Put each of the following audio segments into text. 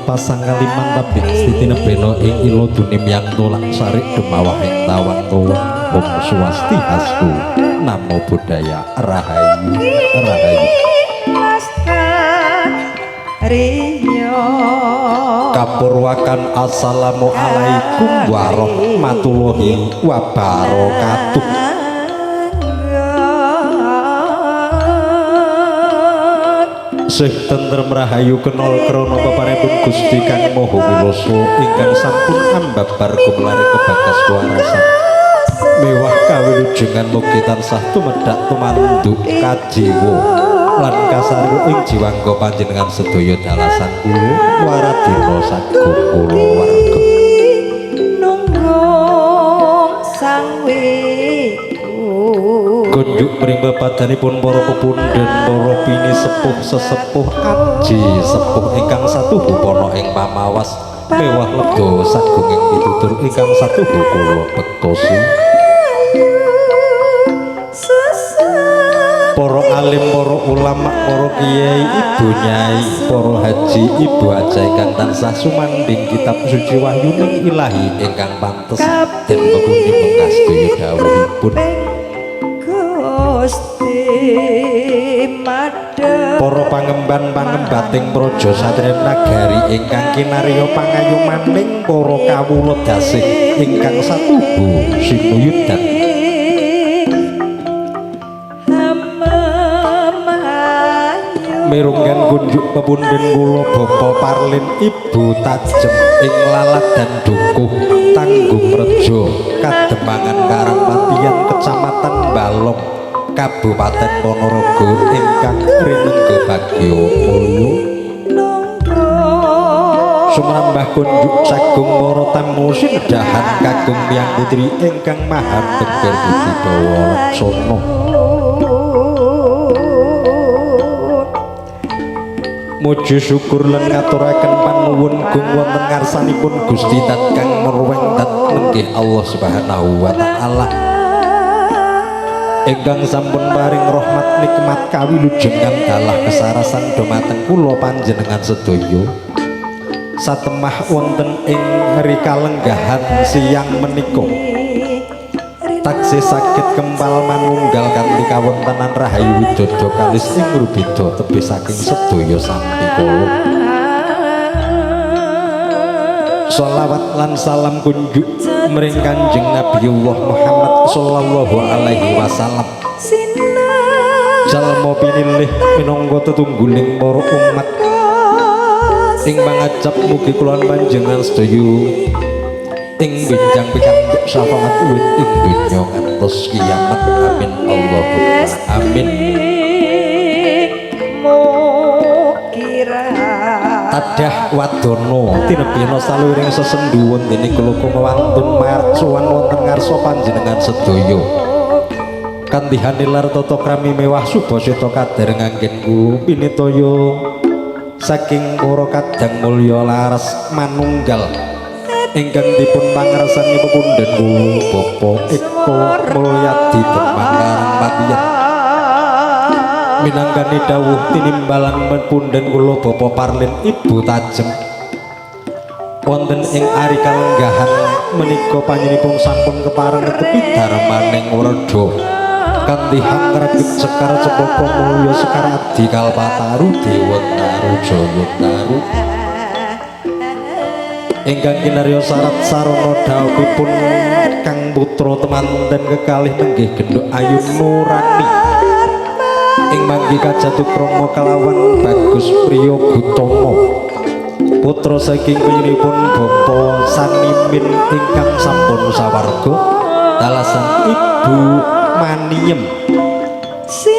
pasang kaliman tabik stitine beno ing ilo dunim yang tolak sarik demawah ing tawang tuwang om swastiastu namo buddhaya rahayu rahayu kapurwakan assalamualaikum warahmatullahi wabarakatuh. Sih tentrem rahayu kenol krana peparenipun Gusti Kang Maha Wilasa ingkang sampun ambabar kumlare kebagas warasan mewah kawilujengan mugi tansah tumedhak tumanduk kajiwa lan kasarya ing jiwangga panjenengan sedaya dalasan kula waradina sagung kula warga nunggong sang kunjuk mrimba padanipun para pepundhen para pini sepuh sesepuh aji sepuh ingkang satuhu pana ing pamawas mewah lega sagunging pitutur ingkang satuhu kula bektosi para alim para ulama para kiai ibu nyai para haji ibu aja ingkang tansah sumanding kitab suci wahyuning ilahi ingkang pantes den pepundi mengkas daya dawuhipun para pangemban-pangembating praja satria nagari ingkang kinarya pangayumaning para kawula dasih ingkang satuhu sinuyudan mirunggan kunjuk pepundhen kula Bapa Parlin Ibu Tajem ing lalat dan dukuh Tanggung Rejo Kademangan Karangpatian Kecamatan Balong Kabupaten Ponorogo ingkang rinengga bagya mulya sumrambah kunjuk sagung para tamu sinedahan kagem Hyang Putri ingkang maha beber budidaya laksana muji syukur lan ngaturaken panuwun gung wonten ngarsanipun Gusti Tat kang merweng tat nenggih Allah Subhanahu wa taala ingkang sampun paring rahmat nikmat kawilujengan dalah kesarasan dhumateng kula panjenengan sedaya satemah wonten ing rikalenggahan siang menika taksih saged kempal manunggal kanthi kawontenan rahayu widodo kalis ing rubeda tebih saking sedaya sami kula sholawat lan salam kunjuk mring Kanjeng Nabiullah Muhammad sallallahu alaihi wasallam jalma pinilih minangka tetungguling para umat ing mangajab mugi kula panjenengan sedaya ing benjang pikantuk syafaat uwit ing donya ngantos kiamat amin Allahumma amin tadah wadono tinebina saluring sesenduwun dene kula kumawantun marcuwan wonten ngarsa panjenengan sedaya kanthi hanilar tata krami mewah subasita kader nganggen kula pinitaya saking para kadang mulya laras manunggal ingkang dipun pangrasani pepundhen kula Bapa Eko Mulyadi Demang Patian minangkani dawuh tinimbalan pepundhen kula Bapa Parlin Ibu Tajem wonten ing ari kalenggahan menika panjenenganipun sampun kepareng netepi darmaning werda kanthi hangregep sekar cepaka mulya sekar adi kalpataru dewa taru jaya taru ingkang kinarya syarat sarana dhawuhipun Kang putra temanten kekalih nenggih gendhok ayu nurani ing manggi kajatukrama kalawan Bagus Priya Gutama putra saking piyunipun Bapa Sanimin ingkang sampun sawarga dalasan Ibu Maniem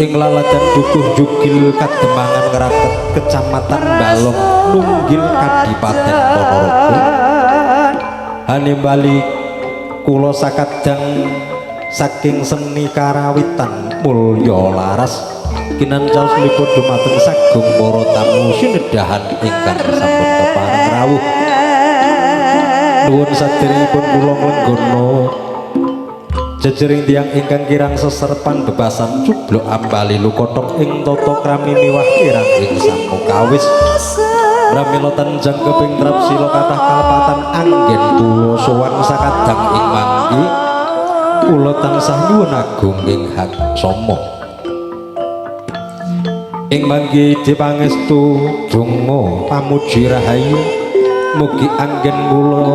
ing laladan dukuh jugil Kademangan Ngeraket Kecamatan Balong Nunggil Kadipaten Ponorogo hanimbali kula sakadang saking seni karawitan mulya laras kinancaosanipun dumateng sagung para tamu sinedahan ingkang sampun kepareng rawuh nuwun sadèrèngipun kula nglenggono jejering tiyang ingkang kirang seserpan bebasan cublok ambali lukothok ing tata krami miwah kirang ing samukawis Pramila tanjang keping trapsila kathah kalepatan anggen kula sowan sakadang ing mangki kula tansah nyuwun agung ing hak sama ing mangki dipangestu donga pamuji rahayu mugi anggen kula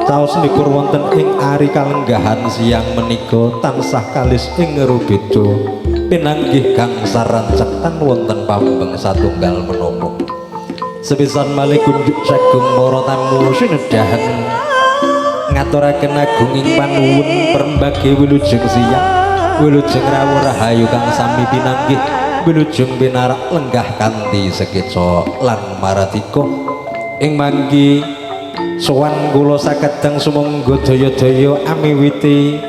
caos nikur wonten ing ari kalenggahan siang menika tansah kalis ing rubeda pinanggih gangsar rancaktan wonten pambeng satunggal menapa sepisan malih kunjuk sagung para tamu sinedahan ngaturaken agunging panuwun perembage wilujeng siang wilujeng rawuh rahayu kang sami pinanggih wilujeng pinarak lenggah kanthi sekeca lan maratika ing mangki sowan kula sakadang sumangga daya-daya amiwiti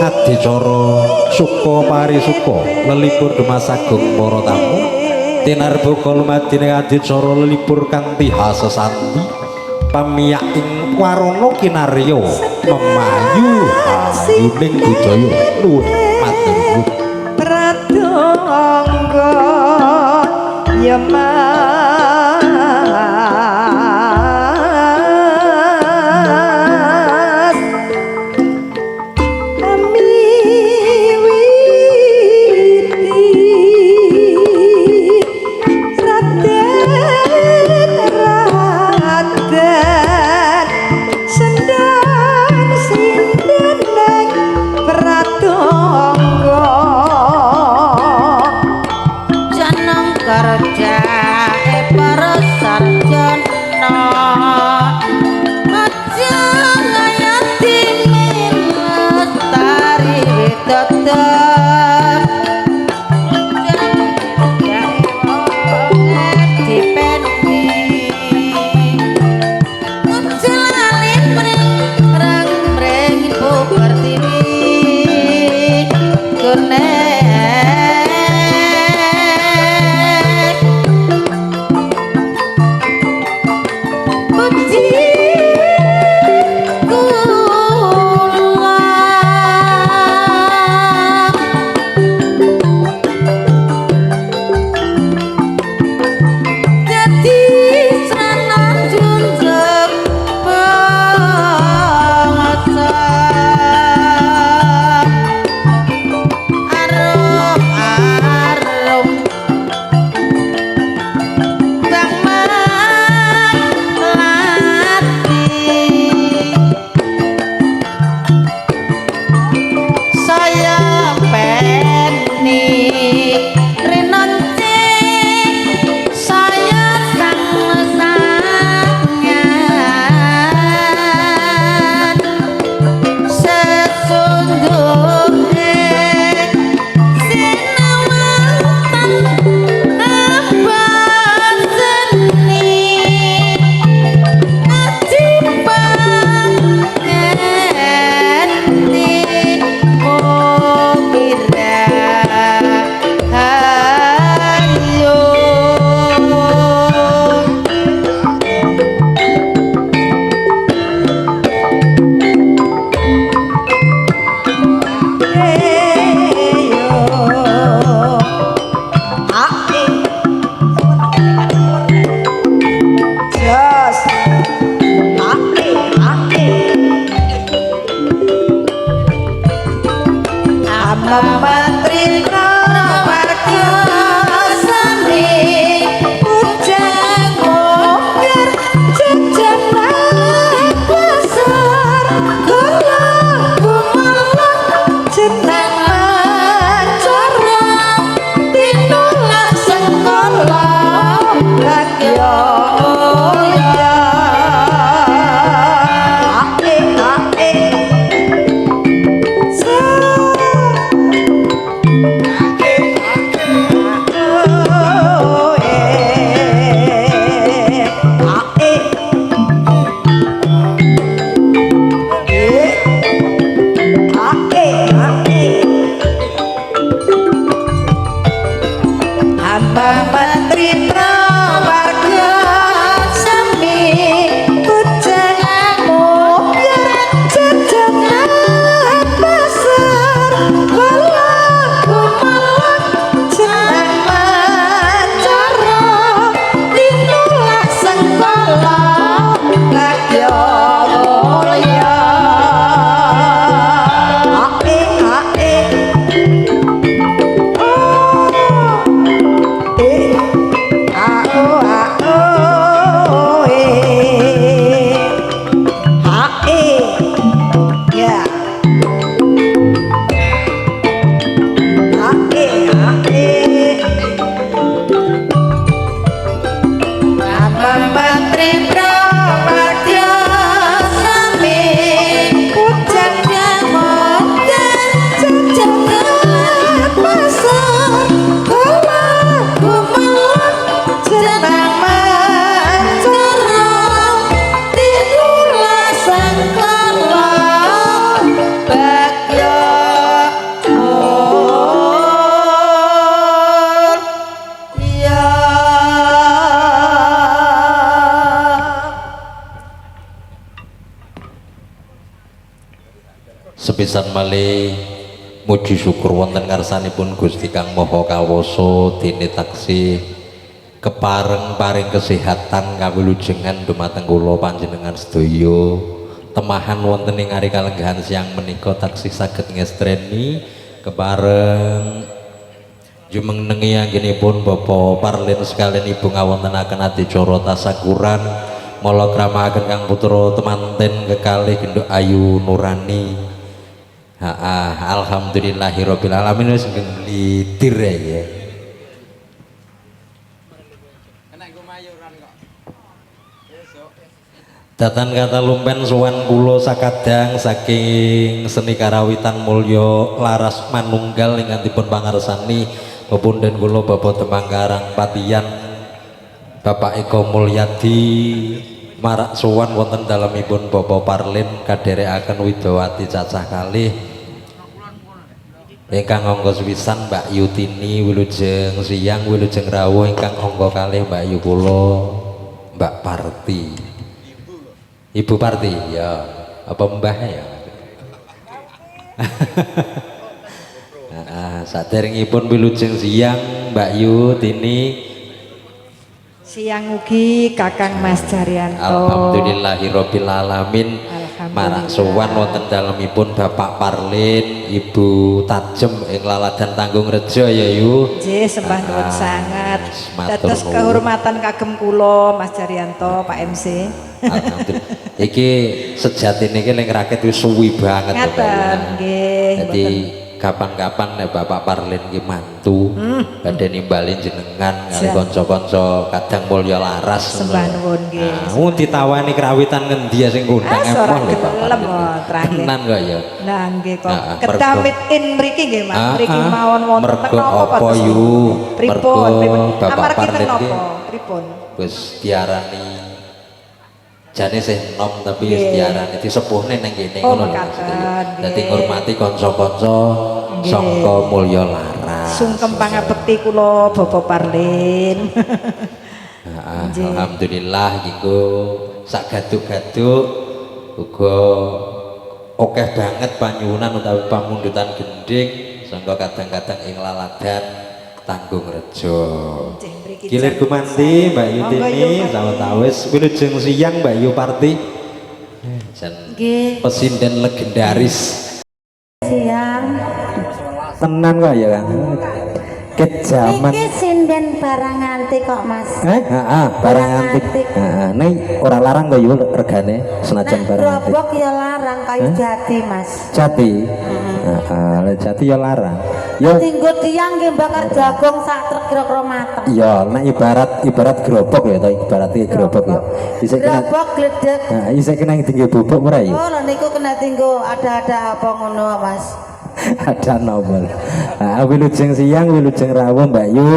adicara suka parisuka lelipur dumasagung para tamu tinarba kalumadine adicara lelipur kanthi hasesanti pamiyak ing warana kinarya memayu ayuning budaya nuwun matur nuwun pratangga yama sepisan malih muji syukur wonten ngarsanipun Gusti Kang Maha Kawasa dene taksih kepareng paring kesehatan kawilujengan dumateng kula panjenengan sedaya temahan wonten ing ari kalenggahan siang menika taksih saged ngestreni kepareng jumenengi anggenipun Bapak Parlin sekalian Ibu ngawontenaken adicara tasakuran mala kramakaken Kang putra temanten kekalih Genduk Ayu Nurani. Alhamdulillahirabbil alamin wis nglitir ya. Datan kata lumpen suwan kula sakadang saking seni karawitan mulya laras manunggal ingkang dipun pangarsani pepunden kula Bapak Temangkarang Patian Bapak Eko Mulyadi marak suwan wonten dalemipun Bapak Parlin kaderekaken Widawati cacah kalih ingkang angga sewisan Mbak Yutini wilujeng siang wilujeng rawuh ingkang angga kalih Mbak Yu kula Mbak Parti Ibu Parti ya apa mbah ya saderengipun wilujeng siang Mbak Yu Tini siang ugi Kakang Mas Jaryanto. Alhamdulillahirabbil alamin. Marak sowan wonten dalemipun Bapak Parlin, Ibu Tajem ing Laladan Tanggung Rejo ya Yu. Nggih, sembah nuwun sangat. Dados kehormatan kagem kula Mas Jaryanto, Pak MC. Alhamdulillah. Iki sejatine iki ning rakyat wis suwi banget to, Ngaten, nggih. Jadi kapan-kapan nek Bapak Parlin ki mantu badhe nimbali jenengan kali kanca-kanca kadang mulya laras sembah nuwun nggih. Ditawani krawitan ngendi sing ngundang emoh lho Pak Gelem tenan kok ya. Lah nggih kok kedamit in mriki nggih Mas. Mriki mawon wonten mergo apa Yu? Pripun? Bapak Parlin ki pripun? Wis diarani jane sih nom tapi diarani disepuhne nang kene ngono lho. Dadi ngurmati kanca-kanca saka mulya laras. Sungkem pangabekti kula Bapak Parlin. Alhamdulillah iku sak gaduk-gaduk uga akeh banget panyuwunan utawi pamundutan gending sangka kadang-kadang ing Laladan Tanggung Rejo. Gilir gumanti Mbak Yutini sawetawis wilujeng siang Mbak Yu Parti. Pesinden legendaris. Siang. Tenan kok ya Kang. Kejaman. Iki sinden barang antik kok Mas. Barang antik. Nek ora larang kok Yu regane senajan barang antik. Gerobak ya larang kayu jati Mas. Jati. Jati ya larang. Yo tinggo tiang nggih bakar jagung sak truk kira-kira mateng. Iya, nek ibarat gerobak ya to, ibarat gerobak ya. Isih kena gerobak gledek. Isih kena tinggi bubuk ora ya? Oh, lho niku kena tinggo ada apa ngono Mas. Ada nobel. Wilujeng siang, wilujeng rawuh Mbak Yu.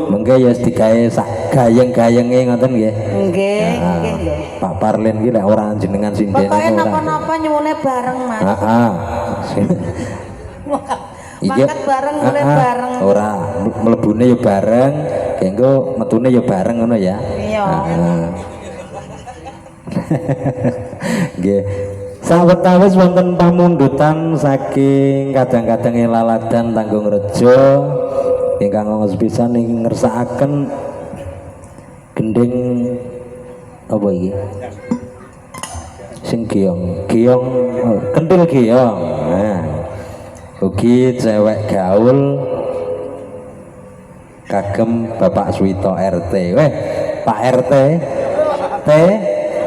Mengke ya digawe sak gayeng-gayenge ngoten nggih. Nggih, nggih lho. Pak Parlin ki lek ora jenengan sinden ora. Pokoke napa-napa nyuwune bareng Mas. Makan bareng mulai bareng. Ora mlebune ya bareng, kengko metune ya bareng ngono ya. Iya. Nggih. Sawetawis wonten pamundutan saking kadang-kadang Laladan Tanggung Rejo ingkang ngos pisan ing ngersakaken gending apa iki? Sing giong, kentil giong. Nah. Ugi cewek gaul kagem Bapak Suwito RT. Weh, Pak RT.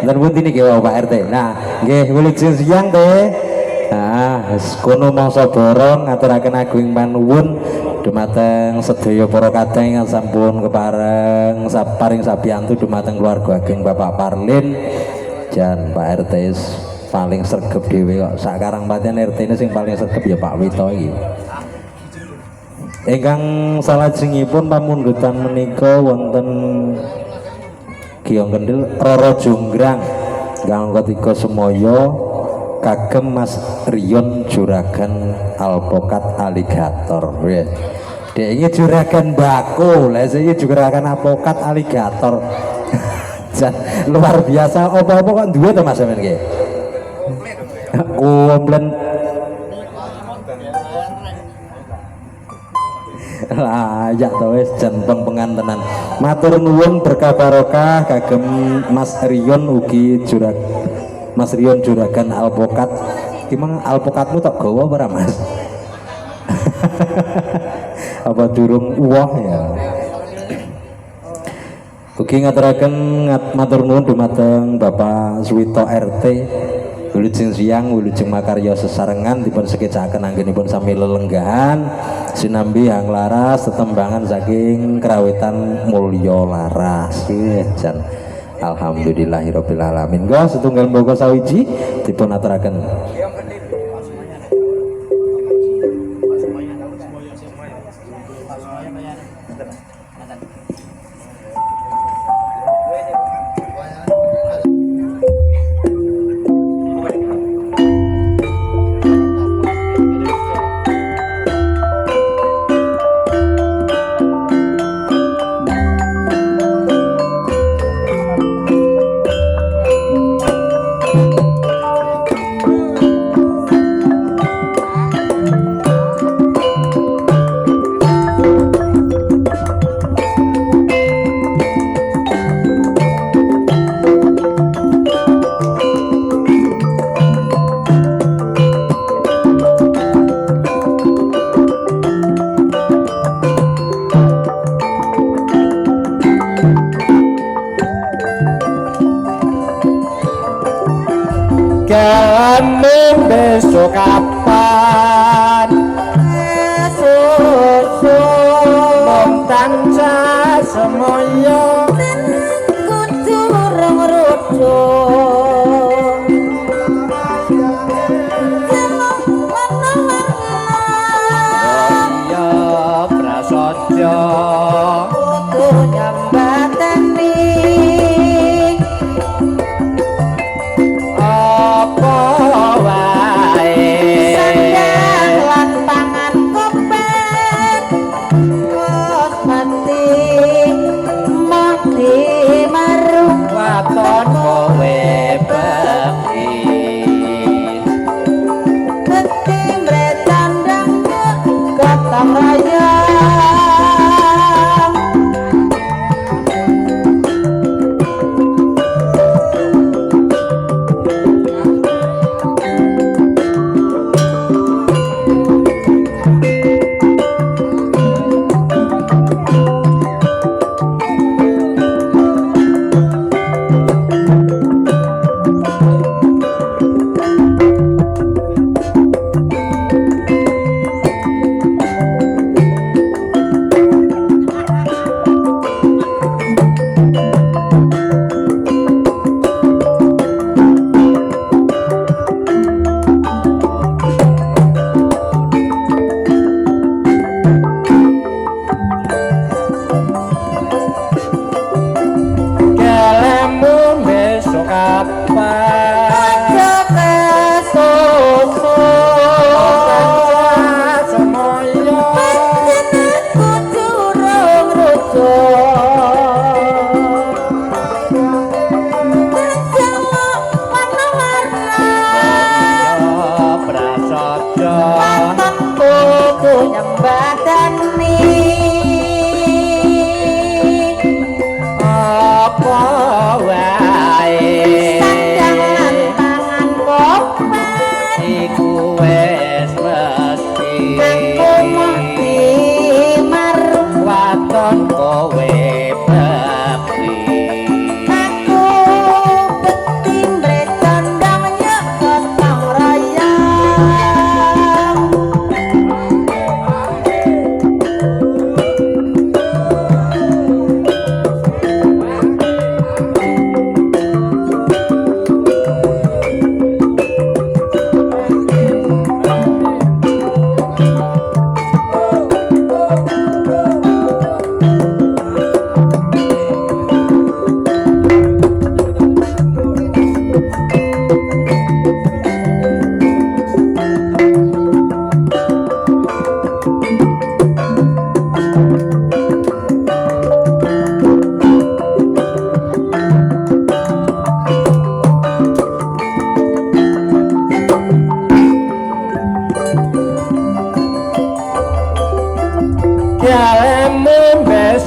Dan pun ini nggih Pak RT. Nah, nggih wilujeng siang teh. Kono mangsa borong ngaturaken agung panuwun dumateng sedaya para kadang ingkang sampun kepareng paring sabiyantu dumateng keluarga ageng Bapak Parlin jan Pak RT paling sregep dhewe kok sakarang paten RT ini sing paling sregep ya Pak Wito iki. Ingkang salajengipun pamundutan menika wonten Giong Kendil Roro Jonggrang ingkang ketiga semaya kagem Mas Riyon Juragan Alpokat Aligator. Dek iki juragan bako, lha iki juragan alpokat aligator. Luar biasa, apa-apa kok duwe to Mas sampean nggih? Komplen layak to wis jan pengantenan. Matur nuwun berkah barokah kagem Mas Rion ugi Mas Rion juragan alpokat. Gimana alpokatmu tak gawa ora Mas? Apa durung uwah ya? Ugi ngaturaken matur nuwun dumateng Bapak Suwito RT wilujeng siang wilujeng makarya sesarengan dipun sekecaken anggenipun sami lelenggahan sinambi hang laras tetembangan saking kerawitan mulya laras jan alhamdulillahirabbil alamin. Go setunggal mboko sawiji dipun aturaken. Kami besok kapan susu montanca semoyo kudu rong-rodo ya prasaja kudu nyambatani apa wae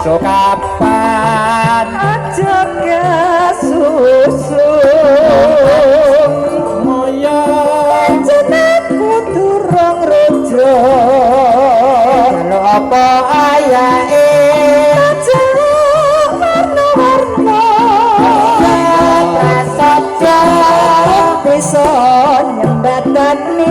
besok kapan aja kasusu moyo jenengku durung rujuk kalau apa ayae aja warna-warna prasaja bisa nyembatani